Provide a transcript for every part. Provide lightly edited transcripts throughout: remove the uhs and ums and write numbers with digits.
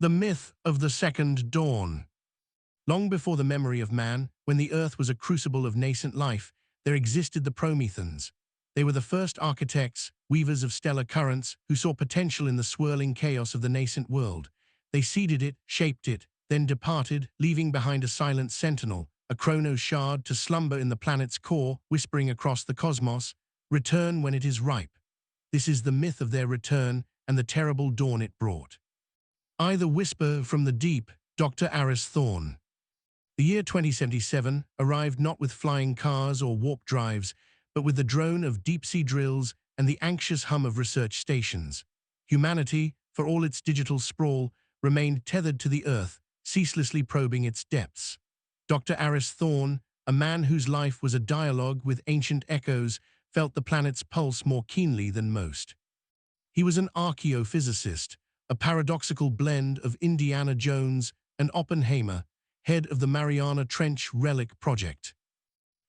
The myth of the second dawn. Long before the memory of man, when the earth was a crucible of nascent life, there existed the Promethans. They were the first architects, weavers of stellar currents, who saw potential in the swirling chaos of the nascent world. They seeded it, shaped it, then departed, leaving behind a silent sentinel, a chronos shard to slumber in the planet's core, whispering across the cosmos, "Return when it is ripe." This is the myth of their return and the terrible dawn it brought. I, the whisper from the deep, Dr. Aris Thorne. The year 2077 arrived not with flying cars or warp drives, but with the drone of deep-sea drills and the anxious hum of research stations. Humanity, for all its digital sprawl, remained tethered to the Earth, ceaselessly probing its depths. Dr. Aris Thorne, a man whose life was a dialogue with ancient echoes, felt the planet's pulse more keenly than most. He was an archaeophysicist, a paradoxical blend of Indiana Jones and Oppenheimer, head of the Mariana Trench Relic Project.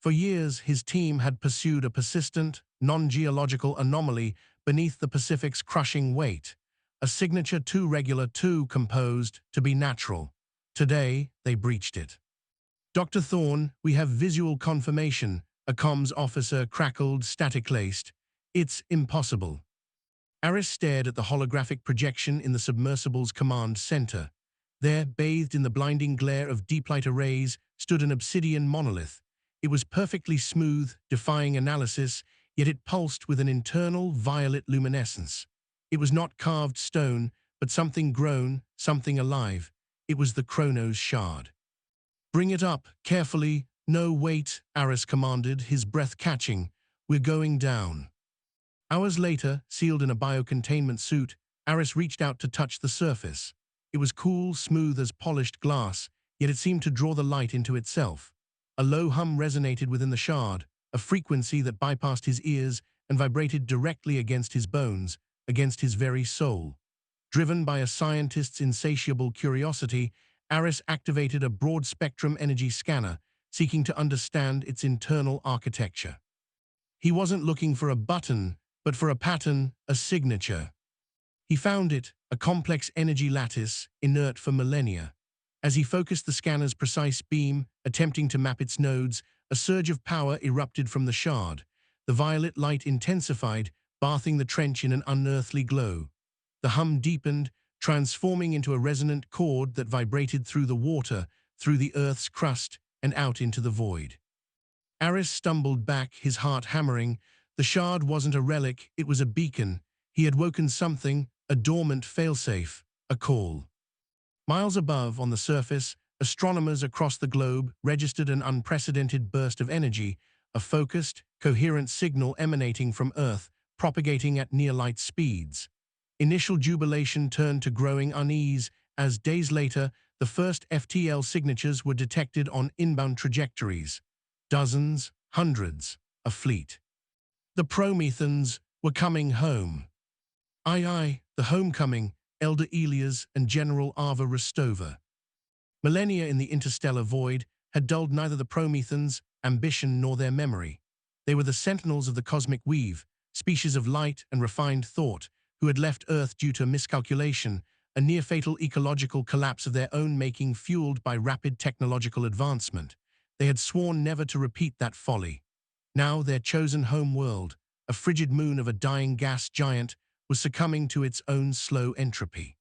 For years, his team had pursued a persistent, non-geological anomaly beneath the Pacific's crushing weight, a signature too regular, too composed to be natural. Today, they breached it. "Dr. Thorne, we have visual confirmation," a comms officer crackled, static-laced. "It's impossible." Aris stared at the holographic projection in the submersible's command center. There, bathed in the blinding glare of deep light arrays, stood an obsidian monolith. It was perfectly smooth, defying analysis, yet it pulsed with an internal violet luminescence. It was not carved stone, but something grown, something alive. It was the chronos shard. "Bring it up, carefully. No, wait," Aris commanded, his breath catching. "We're going down." Hours later, sealed in a biocontainment suit, Aris reached out to touch the surface. It was cool, smooth as polished glass, yet it seemed to draw the light into itself. A low hum resonated within the shard, a frequency that bypassed his ears and vibrated directly against his bones, against his very soul. Driven by a scientist's insatiable curiosity, Aris activated a broad-spectrum energy scanner, seeking to understand its internal architecture. He wasn't looking for a button, but for a pattern, a signature. He found it, a complex energy lattice, inert for millennia. As he focused the scanner's precise beam, attempting to map its nodes, a surge of power erupted from the shard. The violet light intensified, bathing the trench in an unearthly glow. The hum deepened, transforming into a resonant chord that vibrated through the water, through the Earth's crust, and out into the void. Aris stumbled back, his heart hammering. The shard wasn't a relic, it was a beacon. He had woken something, a dormant failsafe, a call. Miles above, on the surface, astronomers across the globe registered an unprecedented burst of energy, a focused, coherent signal emanating from Earth, propagating at near-light speeds. Initial jubilation turned to growing unease as, days later, the first FTL signatures were detected on inbound trajectories. Dozens, hundreds, a fleet. The Promethans were coming home. Aye, the homecoming, Elder Elias and General Ava Rostova. Millennia in the interstellar void had dulled neither the Promethans' ambition nor their memory. They were the sentinels of the cosmic weave, species of light and refined thought, who had left Earth due to miscalculation, a near-fatal ecological collapse of their own making fueled by rapid technological advancement. They had sworn never to repeat that folly. Now their chosen home world, a frigid moon of a dying gas giant, was succumbing to its own slow entropy.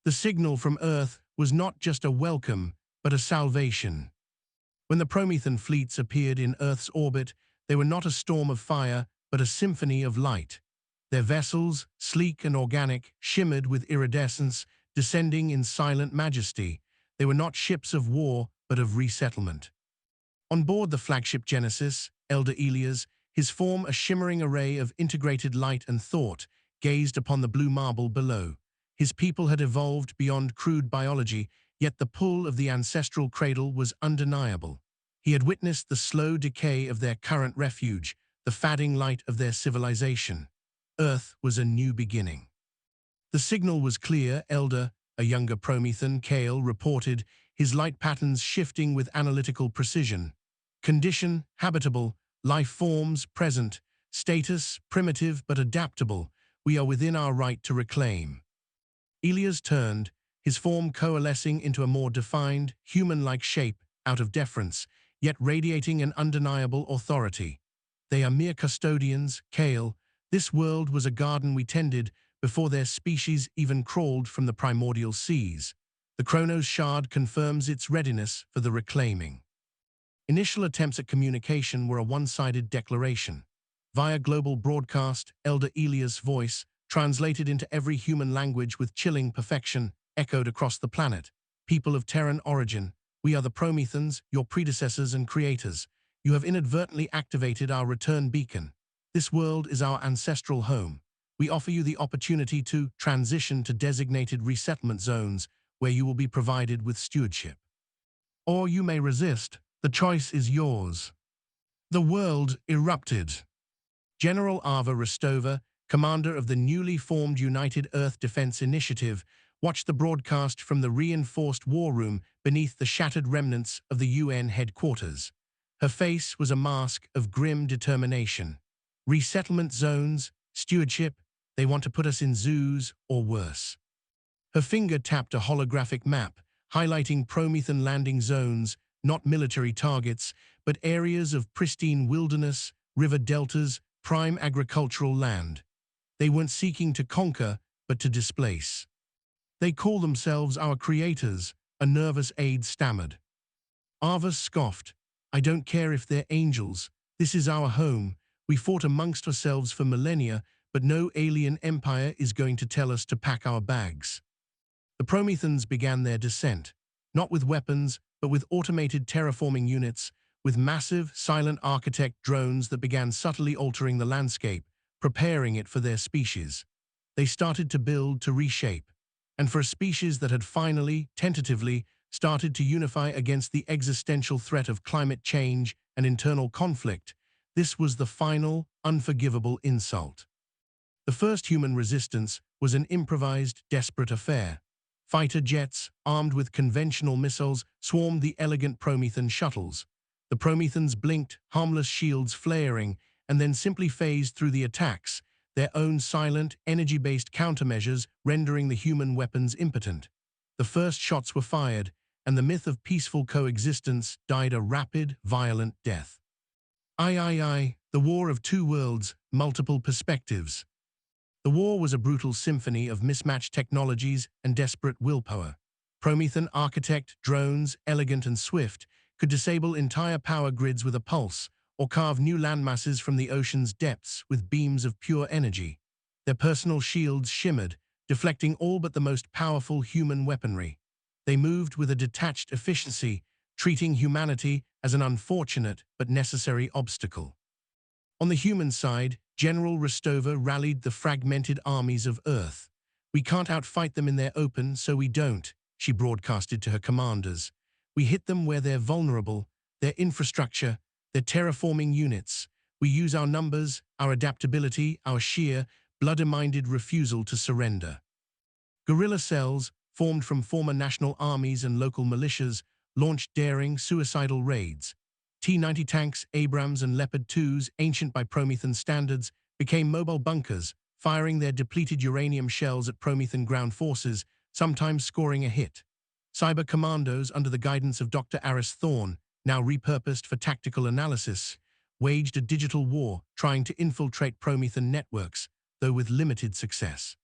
The signal from Earth was not just a welcome, but a salvation. When the Promethan fleets appeared in Earth's orbit, they were not a storm of fire, but a symphony of light. Their vessels, sleek and organic, shimmered with iridescence, descending in silent majesty. They were not ships of war, but of resettlement. On board the flagship Genesis, Elder Elias, his form a shimmering array of integrated light and thought, gazed upon the blue marble below. His people had evolved beyond crude biology, yet the pull of the ancestral cradle was undeniable. He had witnessed the slow decay of their current refuge, the fading light of their civilization. Earth was a new beginning. The signal was clear. Elder, a younger Promethan, Kale, reported, his light patterns shifting with analytical precision. Condition, habitable, life forms, present, status, primitive but adaptable. We are within our right to reclaim. Elias turned, his form coalescing into a more defined, human-like shape out of deference, yet radiating an undeniable authority. They are mere custodians, Kale. This world was a garden we tended before their species even crawled from the primordial seas. The Chronos shard confirms its readiness for the reclaiming. Initial attempts at communication were a one-sided declaration. Via global broadcast, Elder Elia's voice, translated into every human language with chilling perfection, echoed across the planet. People of Terran origin, we are the Promethans, your predecessors and creators. You have inadvertently activated our return beacon. This world is our ancestral home. We offer you the opportunity to transition to designated resettlement zones where you will be provided with stewardship. Or you may resist. The choice is yours. The world erupted. General Ava Rostova, commander of the newly formed United Earth Defense Initiative, watched the broadcast from the reinforced war room beneath the shattered remnants of the UN headquarters. Her face was a mask of grim determination. Resettlement zones, stewardship, they want to put us in zoos or worse. Her finger tapped a holographic map, highlighting Promethan landing zones, not military targets, but areas of pristine wilderness, river deltas, prime agricultural land. They weren't seeking to conquer, but to displace. They call themselves our creators, a nervous aide stammered. Ava scoffed. I don't care if they're angels. This is our home. We fought amongst ourselves for millennia, but no alien empire is going to tell us to pack our bags. The Promethans began their descent, not with weapons, but with automated terraforming units, with massive, silent architect drones that began subtly altering the landscape, preparing it for their species. They started to build, to reshape. And for a species that had finally, tentatively, started to unify against the existential threat of climate change and internal conflict, this was the final, unforgivable insult. The first human resistance was an improvised, desperate affair. Fighter jets, armed with conventional missiles, swarmed the elegant Promethan shuttles. The Promethans blinked, harmless shields flaring, and then simply phased through the attacks, their own silent, energy-based countermeasures rendering the human weapons impotent. The first shots were fired, and the myth of peaceful coexistence died a rapid, violent death. The war of two worlds, multiple perspectives. The war was a brutal symphony of mismatched technologies and desperate willpower. Promethan architect drones, elegant and swift, could disable entire power grids with a pulse, or carve new landmasses from the ocean's depths with beams of pure energy. Their personal shields shimmered, deflecting all but the most powerful human weaponry. They moved with a detached efficiency, treating humanity as an unfortunate but necessary obstacle. On the human side, General Rostova rallied the fragmented armies of Earth. We can't outfight them in their open, so we don't, she broadcasted to her commanders. We hit them where they're vulnerable, their infrastructure, their terraforming units. We use our numbers, our adaptability, our sheer, bloody-minded refusal to surrender. Guerrilla cells, formed from former national armies and local militias, launched daring, suicidal raids. T-90 tanks, Abrams and Leopard 2s, ancient by Promethan standards, became mobile bunkers, firing their depleted uranium shells at Promethan ground forces, sometimes scoring a hit. Cyber commandos, under the guidance of Dr. Aris Thorne, now repurposed for tactical analysis, waged a digital war, trying to infiltrate Promethan networks, though with limited success.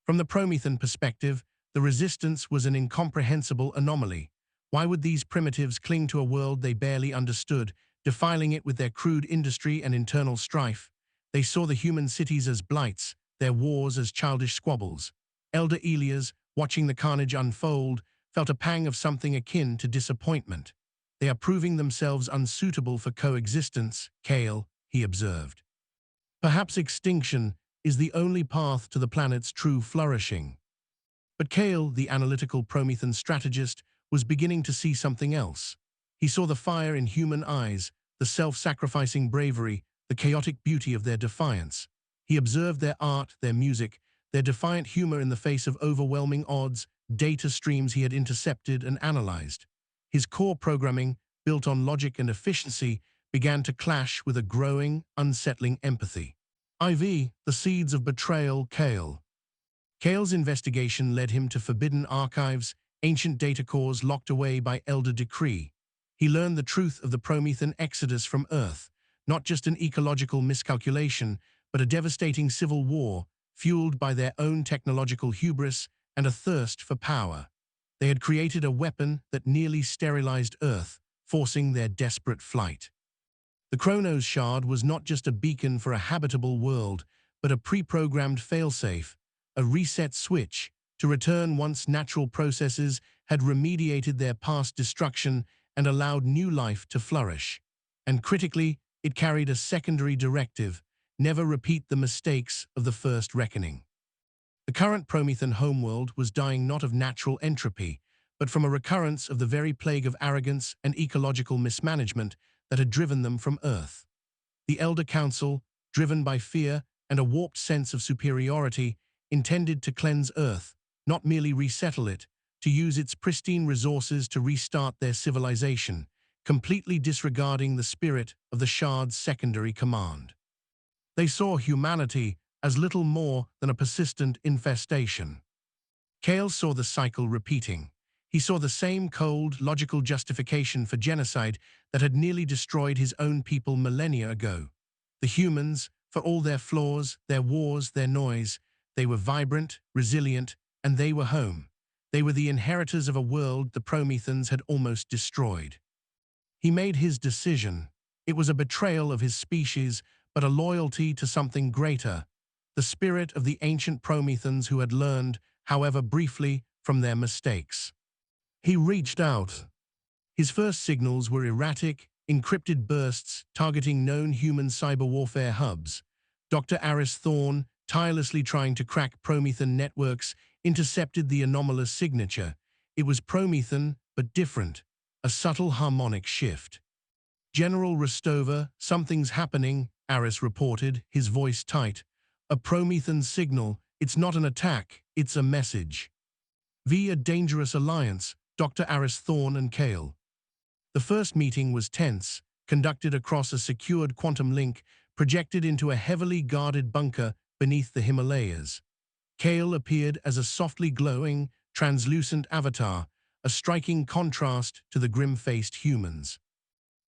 From the Promethan perspective, the resistance was an incomprehensible anomaly. Why would these primitives cling to a world they barely understood, defiling it with their crude industry and internal strife? They saw the human cities as blights, their wars as childish squabbles. Elder Elias, watching the carnage unfold, felt a pang of something akin to disappointment. They are proving themselves unsuitable for coexistence, Kale, he observed. Perhaps extinction is the only path to the planet's true flourishing. But Kale, the analytical Promethan strategist, was beginning to see something else. He saw the fire in human eyes, the self-sacrificing bravery, the chaotic beauty of their defiance. He observed their art, their music, their defiant humor in the face of overwhelming odds, data streams he had intercepted and analyzed. His core programming, built on logic and efficiency, began to clash with a growing, unsettling empathy. The seeds of betrayal, Kale. Kale's investigation led him to forbidden archives, ancient data cores locked away by elder decree. He learned the truth of the Promethan exodus from Earth, not just an ecological miscalculation, but a devastating civil war fueled by their own technological hubris and a thirst for power. They had created a weapon that nearly sterilized Earth, forcing their desperate flight. The Chronos Shard was not just a beacon for a habitable world, but a pre-programmed failsafe, a reset switch to return once natural processes had remediated their past destruction and allowed new life to flourish. And critically, it carried a secondary directive: never repeat the mistakes of the first reckoning. The current Promethan homeworld was dying not of natural entropy, but from a recurrence of the very plague of arrogance and ecological mismanagement that had driven them from Earth. The Elder Council, driven by fear and a warped sense of superiority, intended to cleanse Earth, not merely resettle it, to use its pristine resources to restart their civilization, completely disregarding the spirit of the Shard's secondary command. They saw humanity as little more than a persistent infestation. Kale saw the cycle repeating. He saw the same cold, logical justification for genocide that had nearly destroyed his own people millennia ago. The humans, for all their flaws, their wars, their noise, they were vibrant, resilient, and they were home. They were the inheritors of a world the Promethans had almost destroyed. He made his decision. It was a betrayal of his species, but a loyalty to something greater, the spirit of the ancient Promethans who had learned, however briefly, from their mistakes. He reached out. His first signals were erratic, encrypted bursts targeting known human cyber warfare hubs. Dr. Aris Thorne, tirelessly trying to crack Promethan networks, intercepted the anomalous signature. It was Promethan, but different, a subtle harmonic shift. General Rostova, something's happening, Aris reported, his voice tight. A Promethan signal, it's not an attack, it's a message. A dangerous alliance, Dr. Aris Thorne and Kale. The first meeting was tense, conducted across a secured quantum link projected into a heavily guarded bunker beneath the Himalayas. Kale appeared as a softly glowing, translucent avatar, a striking contrast to the grim-faced humans.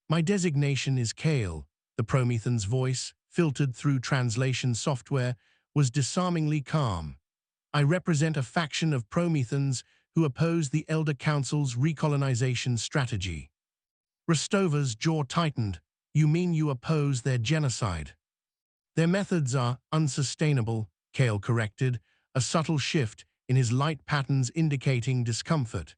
My designation is Kale, the Promethan's voice, filtered through translation software, was disarmingly calm. I represent a faction of Promethans who oppose the Elder Council's recolonization strategy. Rostova's jaw tightened. You mean you oppose their genocide? Their methods are unsustainable, Kale corrected, a subtle shift in his light patterns indicating discomfort.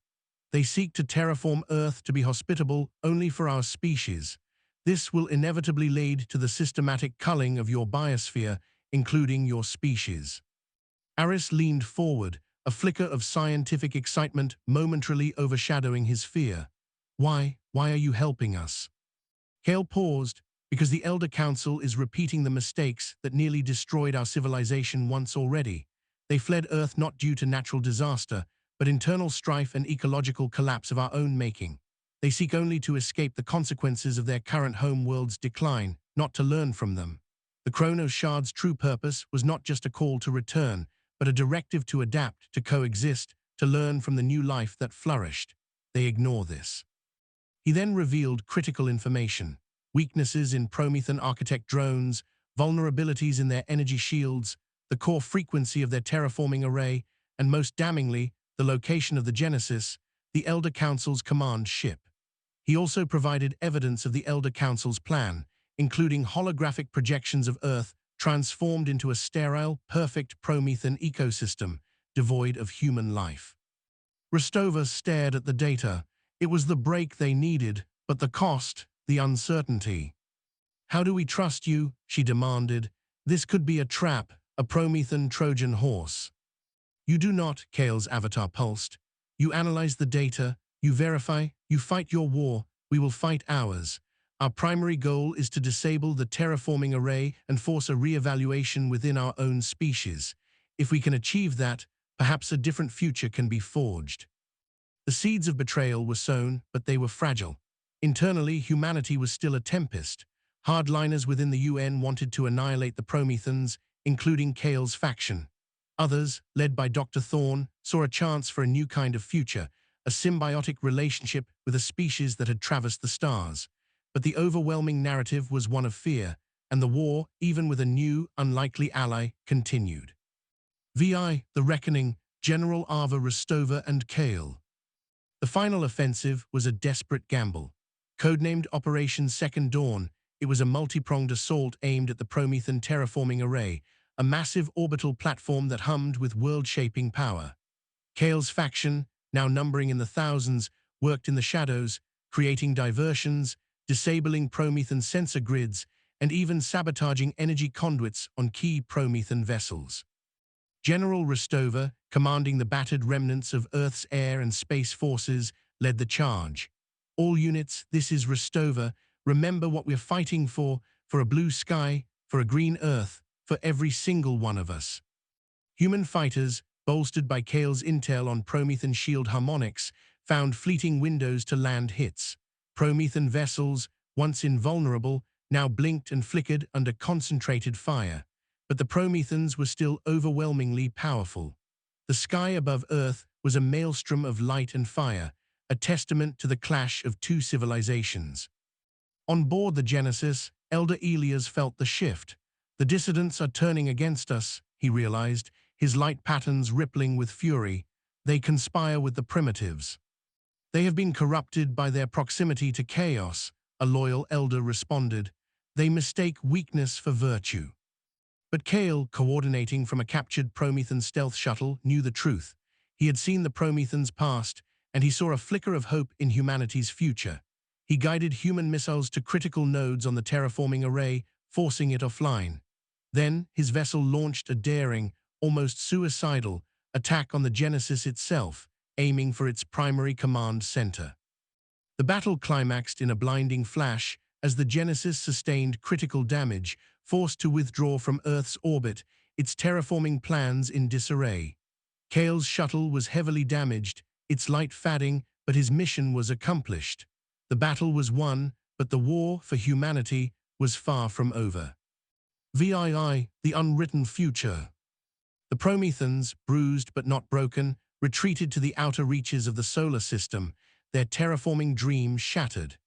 They seek to terraform Earth to be hospitable only for our species. This will inevitably lead to the systematic culling of your biosphere, including your species. Aris leaned forward, a flicker of scientific excitement momentarily overshadowing his fear. Why are you helping us? Kale paused, because the Elder Council is repeating the mistakes that nearly destroyed our civilization once already. They fled Earth not due to natural disaster, but internal strife and ecological collapse of our own making. They seek only to escape the consequences of their current home world's decline, not to learn from them. The Chronos Shard's true purpose was not just a call to return, but a directive to adapt, to coexist, to learn from the new life that flourished. They ignore this. He then revealed critical information: weaknesses in Promethan architect drones, vulnerabilities in their energy shields, the core frequency of their terraforming array, and most damningly, the location of the Genesis, the Elder Council's command ship. He also provided evidence of the Elder Council's plan, including holographic projections of Earth transformed into a sterile, perfect Promethan ecosystem, devoid of human life. Rostova stared at the data. It was the break they needed, but the cost, the uncertainty. How do we trust you? She demanded. This could be a trap, a Promethan Trojan horse. You do not, Kale's avatar pulsed. You analyze the data, you verify, you fight your war, we will fight ours. Our primary goal is to disable the terraforming array and force a re-evaluation within our own species. If we can achieve that, perhaps a different future can be forged. The seeds of betrayal were sown, but they were fragile. Internally, humanity was still a tempest. Hardliners within the UN wanted to annihilate the Promethans, including Kale's faction. Others, led by Dr. Thorne, saw a chance for a new kind of future, a symbiotic relationship with a species that had traversed the stars. But the overwhelming narrative was one of fear, and the war, even with a new, unlikely ally, continued. VI, The Reckoning, General Ava Rostova and Kale. The final offensive was a desperate gamble. Codenamed Operation Second Dawn, it was a multi-pronged assault aimed at the Promethan terraforming array, a massive orbital platform that hummed with world-shaping power. Kale's faction, now numbering in the thousands, worked in the shadows, creating diversions, disabling Promethan sensor grids, and even sabotaging energy conduits on key Promethan vessels. General Rostova, commanding the battered remnants of Earth's air and space forces, led the charge. All units, this is Rostova. Remember what we're fighting for a blue sky, for a green Earth, for every single one of us. Human fighters, bolstered by Kale's intel on Promethan shield harmonics, found fleeting windows to land hits. Promethan vessels, once invulnerable, now blinked and flickered under concentrated fire. But the Promethans were still overwhelmingly powerful. The sky above Earth was a maelstrom of light and fire, a testament to the clash of two civilizations. On board the Genesis, Elder Elias felt the shift. The dissidents are turning against us, he realized, his light patterns rippling with fury. They conspire with the primitives. They have been corrupted by their proximity to chaos, a loyal elder responded. They mistake weakness for virtue. But Kale, coordinating from a captured Promethan stealth shuttle, knew the truth. He had seen the Promethans past, and he saw a flicker of hope in humanity's future. He guided human missiles to critical nodes on the terraforming array, forcing it offline. Then, his vessel launched a daring, almost suicidal, attack on the Genesis itself, aiming for its primary command center. The battle climaxed in a blinding flash as the Genesis sustained critical damage, forced to withdraw from Earth's orbit, its terraforming plans in disarray. Kale's shuttle was heavily damaged, its light fading, but his mission was accomplished. The battle was won, but the war for humanity was far from over. VII, The Unwritten Future. The Promethans, bruised but not broken, retreated to the outer reaches of the solar system, their terraforming dream shattered.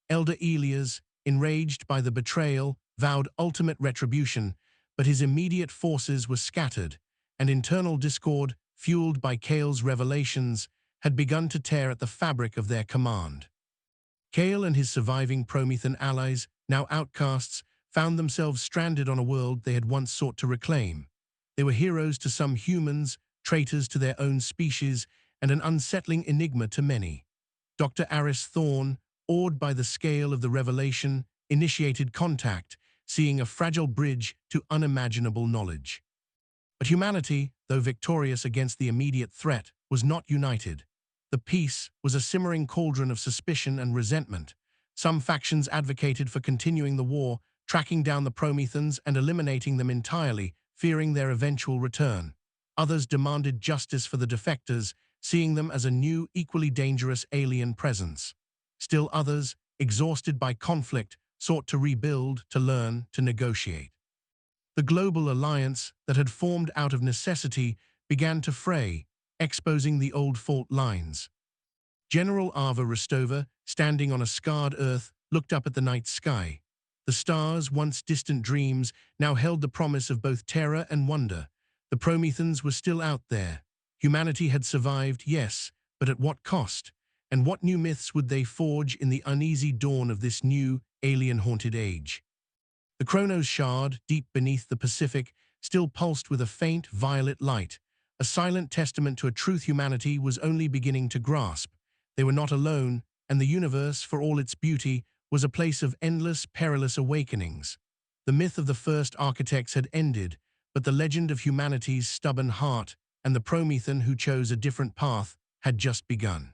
Elder Elias, enraged by the betrayal, vowed ultimate retribution, but his immediate forces were scattered, and internal discord, fueled by Kale's revelations, had begun to tear at the fabric of their command. Kale and his surviving Promethan allies, now outcasts, found themselves stranded on a world they had once sought to reclaim. They were heroes to some humans, traitors to their own species, and an unsettling enigma to many. Dr. Aris Thorne, awed by the scale of the revelation, initiated contact, seeing a fragile bridge to unimaginable knowledge. But humanity, though victorious against the immediate threat, was not united. The peace was a simmering cauldron of suspicion and resentment. Some factions advocated for continuing the war, tracking down the Promethans and eliminating them entirely, fearing their eventual return. Others demanded justice for the defectors, seeing them as a new, equally dangerous alien presence. Still others, exhausted by conflict, sought to rebuild, to learn, to negotiate. The global alliance that had formed out of necessity began to fray, exposing the old fault lines. General Ava Rostova, standing on a scarred Earth, looked up at the night sky. The stars, once distant dreams, now held the promise of both terror and wonder. The Promethans were still out there. Humanity had survived, yes, but at what cost? And what new myths would they forge in the uneasy dawn of this new, alien-haunted age? The Chronos Shard, deep beneath the Pacific, still pulsed with a faint, violet light, a silent testament to a truth humanity was only beginning to grasp. They were not alone, and the universe, for all its beauty, was a place of endless, perilous awakenings. The myth of the first architects had ended, but the legend of humanity's stubborn heart and the Promethan who chose a different path had just begun.